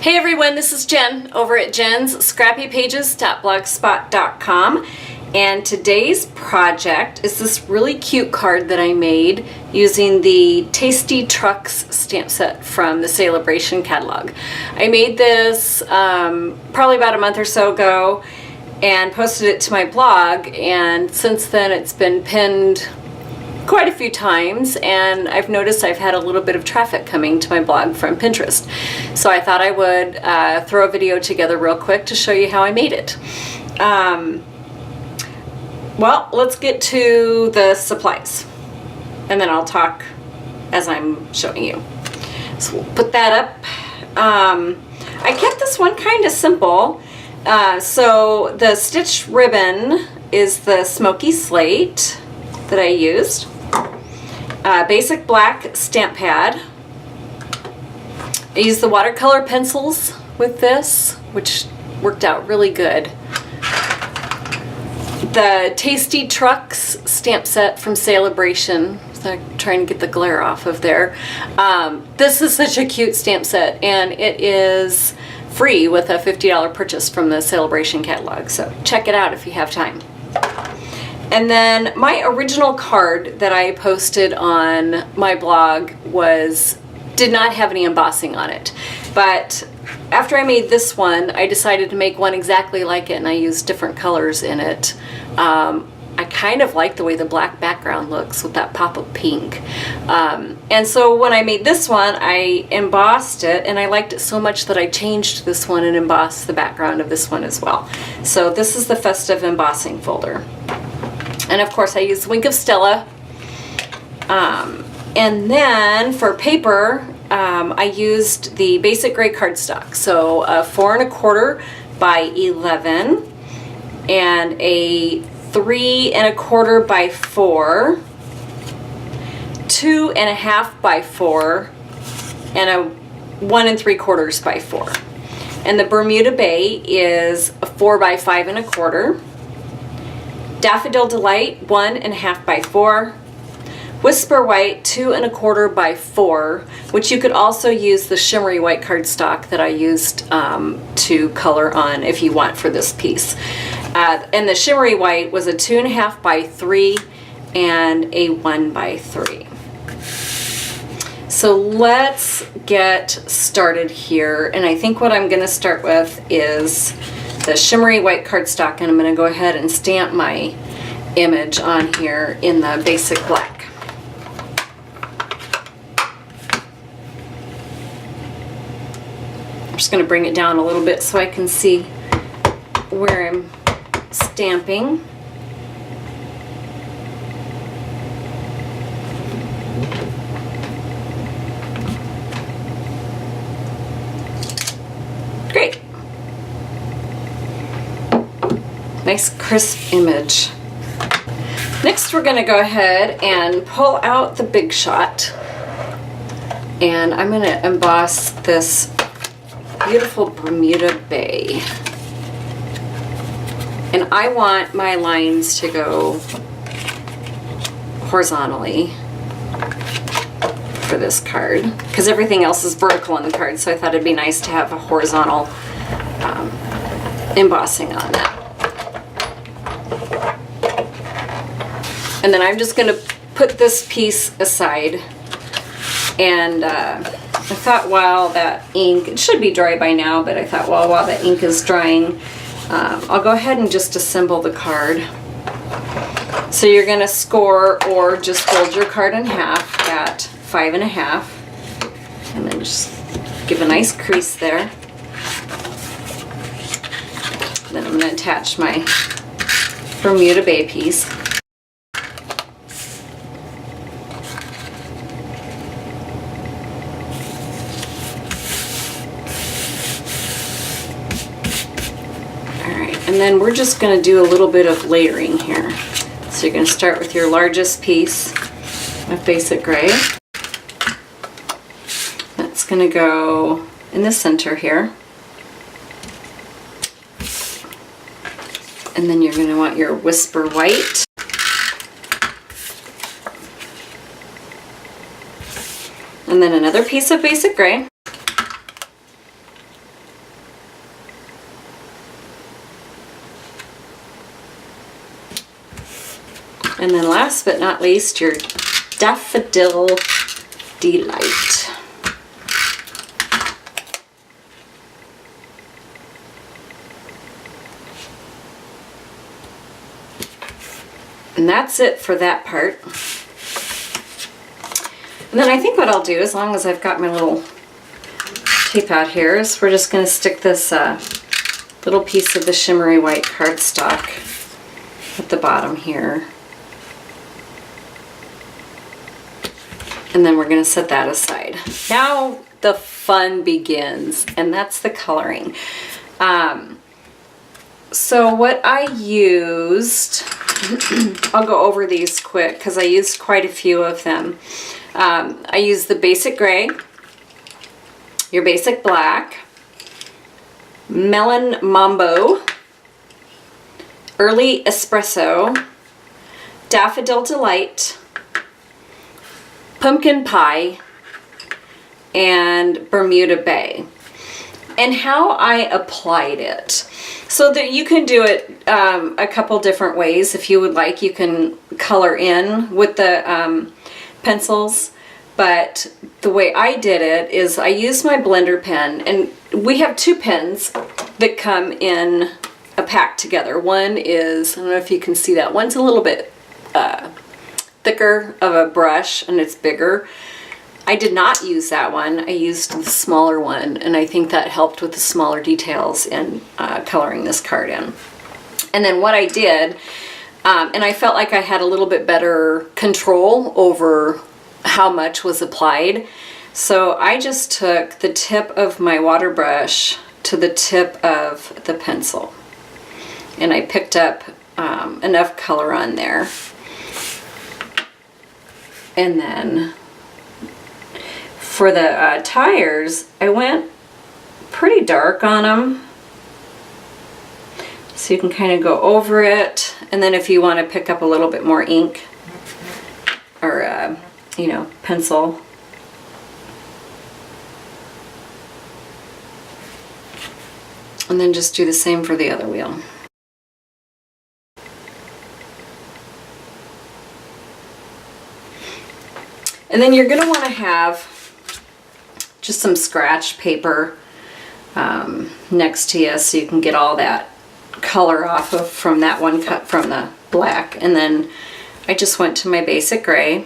Hey everyone, this is Jen over at jensscrappypages.blogspot.com, and today's project is this really cute card that I made using the Tasty Trucks stamp set from the Sale-A-Bration catalog. I made this probably about a month or so ago and posted it to my blog, and since then it's been pinned quite a few times, and I've noticed I've had a little bit of traffic coming to my blog from Pinterest. So I thought I would throw a video together real quick to show you how I made it. Well, let's get to the supplies, and then I'll talk as I'm showing you. So we'll put that up. I kept this one kind of simple. So the stitch ribbon is the smoky slate that I used. Basic black stamp pad. I used the watercolor pencils with this, which worked out really good. The Tasty Trucks stamp set from Sale-A-Bration. So I'm trying to get the glare off of there. This is such a cute stamp set, and it is free with a $50 purchase from the Sale-A-Bration catalog. So check it out if you have time. And then my original card that I posted on my blog did not have any embossing on it. But after I made this one, I decided to make one exactly like it, and I used different colors in it. I kind of like the way the black background looks with that pop of pink. And so when I made this one, I embossed it, and I liked it so much that I changed this one and embossed the background of this one as well. So this is the festive embossing folder. And of course I used Wink of Stella. And then for paper, I used the basic gray cardstock. So 4 1/4 by 11 and a 3 1/4 by 4, 2 1/2 by 4, and a 1 3/4 by 4. And the Bermuda Bay is a 4 by 5 1/4. Daffodil Delight, 1 1/2 by 4. Whisper White, 2 1/4 by 4, which you could also use the shimmery white cardstock that I used to color on if you want for this piece. And the shimmery white was a 2 1/2 by 3 and a 1 by 3. So let's get started here, and I think what I'm going to start with is the shimmery white cardstock, and I'm going to go ahead and stamp my image on here in the basic black. I'm just going to bring it down a little bit so I can see where I'm stamping. Great. Nice crisp image. Next we're going to go ahead and pull out the Big Shot, and I'm going to emboss this beautiful Bermuda Bay. And I want my lines to go horizontally for this card because everything else is vertical on the card, so I thought it'd be nice to have a horizontal embossing on that. And then I'm just going to put this piece aside, and I thought while that ink, it should be dry by now, but I thought while that ink is drying, I'll go ahead and just assemble the card. So you're going to score or just fold your card in half at 5 1/2, and then just give a nice crease there. Then I'm going to attach my Bermuda Bay piece. And then we're just going to do a little bit of layering here. So you're going to start with your largest piece of basic gray. That's going to go in the center here. And then you're going to want your Whisper White. And then another piece of basic gray. And then last but not least, your Daffodil Delight. And that's it for that part. And then I think what I'll do, as long as I've got my little tape out here, is we're just going to stick this little piece of the shimmery white cardstock at the bottom here. And then we're going to set that aside. Now the fun begins, and that's the coloring. So what I used, I'll go over these quick because I used quite a few of them. I used the basic gray, your basic black, Melon Mambo, Early Espresso, Daffodil Delight, Pumpkin Pie, and Bermuda Bay. And how I applied it. So that you can do it a couple different ways. If you would like, you can color in with the pencils. But the way I did it is I used my blender pen, and we have two pens that come in a pack together. One is, I don't know if you can see that, one's a little bit thicker of a brush and it's bigger. I did not use that one. I used the smaller one, and I think that helped with the smaller details in coloring this card in. And then what I did, and I felt like I had a little bit better control over how much was applied. So I just took the tip of my water brush to the tip of the pencil, and I picked up enough color on there. And then for the tires, I went pretty dark on them. So you can kind of go over it. And then if you want to pick up a little bit more ink or, you know, pencil. And then just do the same for the other wheel. And then you're going to want to have just some scratch paper next to you so you can get all that color off of from that one cut from the black. And then I just went to my basic gray.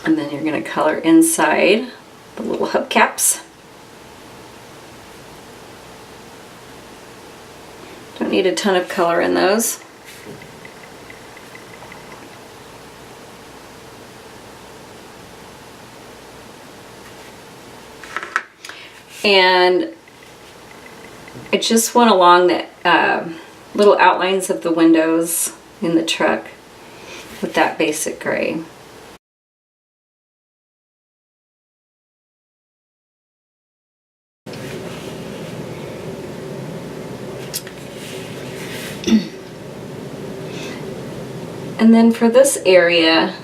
And then you're going to color inside the little hubcaps. Don't need a ton of color in those. And I just went along the little outlines of the windows in the truck with that basic gray. And then for this area,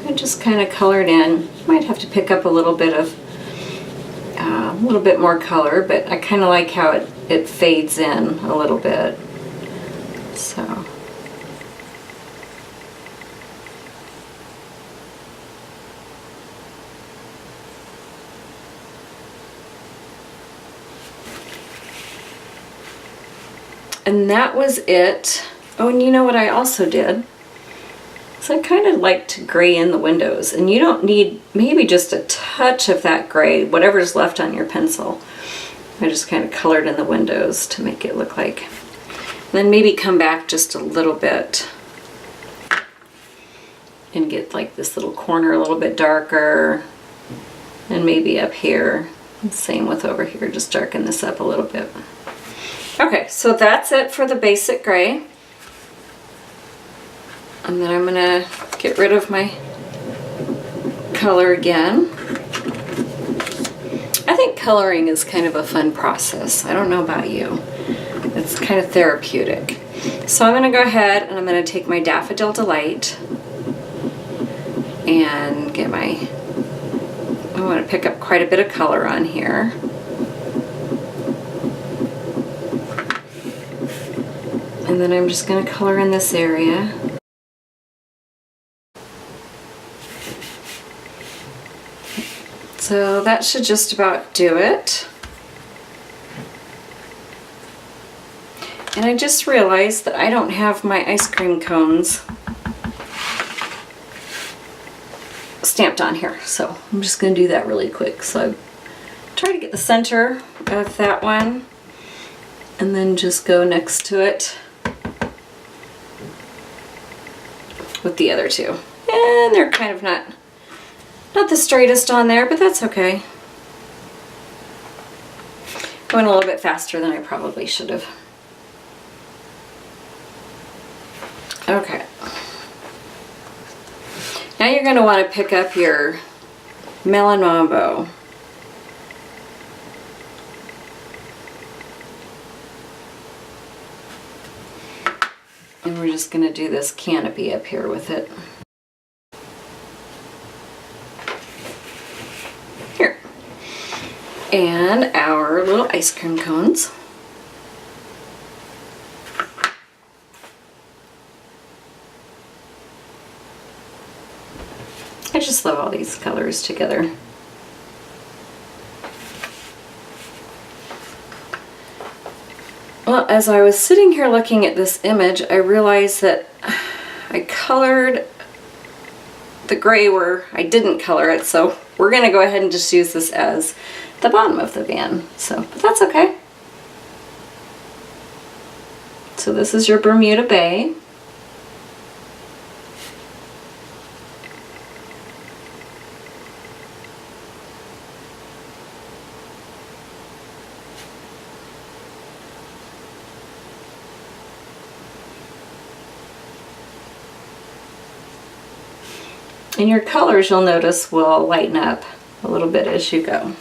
I just kind of colored in. Might have to pick up a little bit more color, but I kind of like how it fades in a little bit. So. And that was it. Oh, and you know what I also did? So I kind of like to gray in the windows, and you don't need, maybe just a touch of that gray, whatever's left on your pencil. I just kind of colored in the windows to make it look like. And then maybe come back just a little bit and get like this little corner a little bit darker, and maybe up here. Same with over here, just darken this up a little bit. Okay, so that's it for the basic gray. And then I'm gonna get rid of my color again. I think coloring is kind of a fun process. I don't know about you. It's kind of therapeutic. So I'm gonna go ahead and I'm gonna take my Daffodil Delight and get my I want to pick up quite a bit of color on here. And then I'm just going to color in this area. So that should just about do it. And I just realized that I don't have my ice cream cones stamped on here, so I'm just going to do that really quick. So try to get the center of that one and then just go next to it with the other two. And they're kind of not the straightest on there, but that's okay. I went a little bit faster than I probably should have. Okay. Now you're going to want to pick up your melon mambo. And we're just going to do this canopy up here with it. Here. And our little ice cream cones. I just love all these colors together. Well, as I was sitting here looking at this image, I realized that I colored the gray where I didn't color it, so we're going to go ahead and just use this as the bottom of the van. But that's okay. So this is your Bermuda Bay. And your colors, you'll notice, will lighten up a little bit as you go.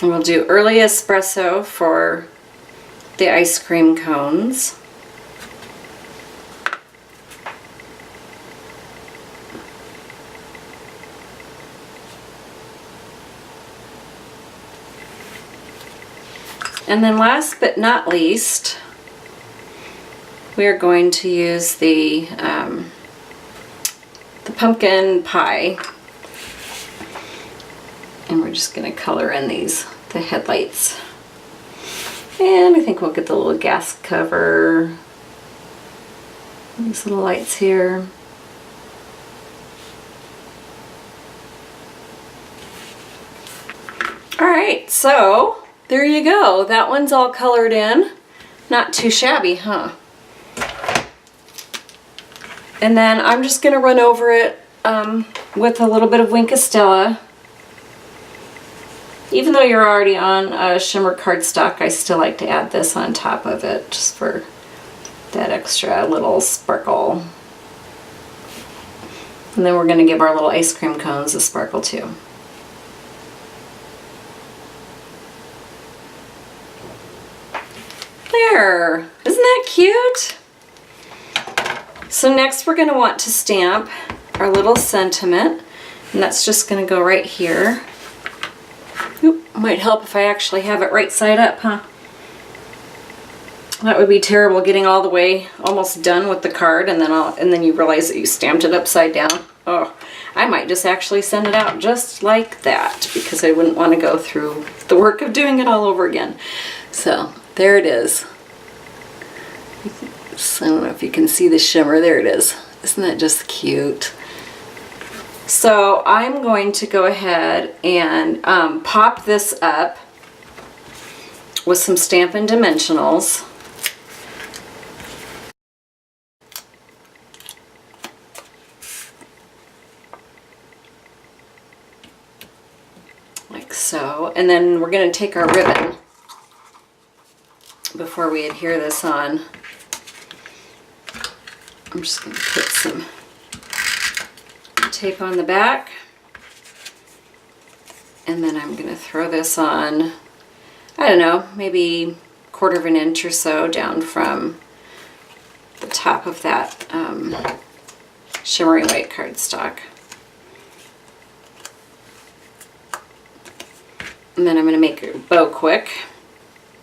And we'll do early espresso for the ice cream cones. And then last but not least, we are going to use the pumpkin pie, and we're just going to color in the headlights. And I think we'll get the little gas cover, these little lights here. Alright, so there you go. That one's all colored in. Not too shabby, huh? And then I'm just going to run over it with a little bit of Wink of Stella. Even though you're already on shimmer cardstock, I still like to add this on top of it just for that extra little sparkle. And then we're going to give our little ice cream cones a sparkle too. There! Isn't that cute? So next we're going to want to stamp our little sentiment, and that's just going to go right here. Oop, might help if I actually have it right side up, huh? That would be terrible, getting all the way almost done with the card and then you realize that you stamped it upside down. Oh, I might just actually send it out just like that because I wouldn't want to go through the work of doing it all over again. So there it is. I don't know if you can see the shimmer. There it is. Isn't that just cute? So I'm going to go ahead and pop this up with some Stampin' Dimensionals. Like so. And then we're going to take our ribbon before we adhere this on. I'm just going to put some tape on the back, and then I'm going to throw this on, I don't know, maybe 1/4 of an inch or so down from the top of that shimmery white cardstock. And then I'm going to make a bow quick.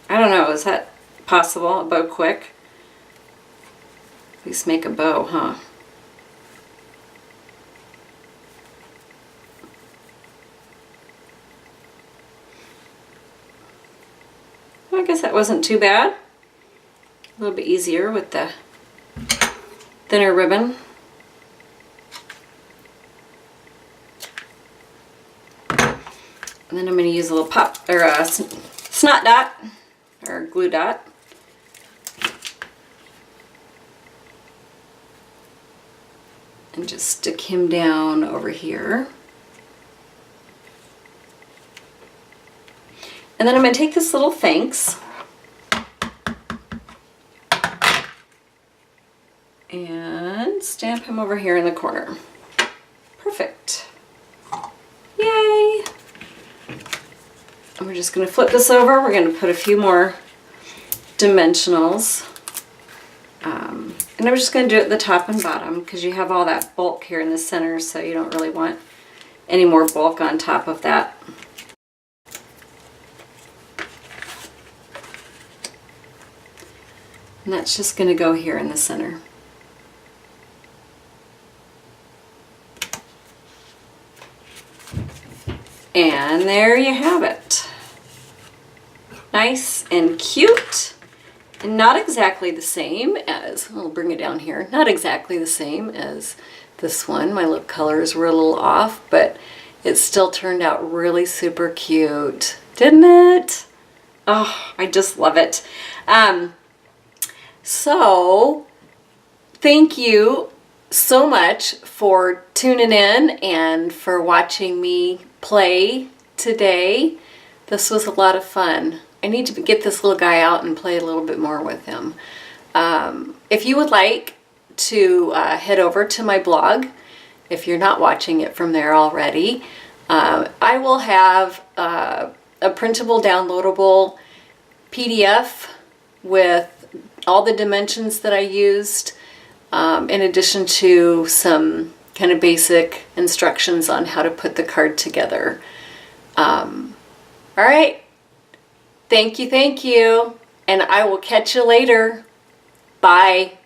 I don't know, is that possible, a bow quick? At least make a bow, huh? I guess that wasn't too bad. A little bit easier with the thinner ribbon. And then I'm going to use a little pop or a snot dot or glue dot. And just stick him down over here. And then I'm going to take this little thanks and stamp him over here in the corner. Perfect. Yay! And we're just going to flip this over. We're going to put a few more dimensionals. And I'm just going to do it at the top and bottom because you have all that bulk here in the center, so you don't really want any more bulk on top of that. And that's just going to go here in the center. And there you have it. Nice and cute. And not exactly the same as, I'll bring it down here, not exactly the same as this one. My lip colors were a little off, but it still turned out really super cute, didn't it? Oh, I just love it. So thank you so much for tuning in and for watching me play today. This was a lot of fun. I need to get this little guy out and play a little bit more with him. If you would like to head over to my blog, if you're not watching it from there already, I will have a printable downloadable PDF with all the dimensions that I used, in addition to some kind of basic instructions on how to put the card together. All right. Thank you, and I will catch you later. Bye.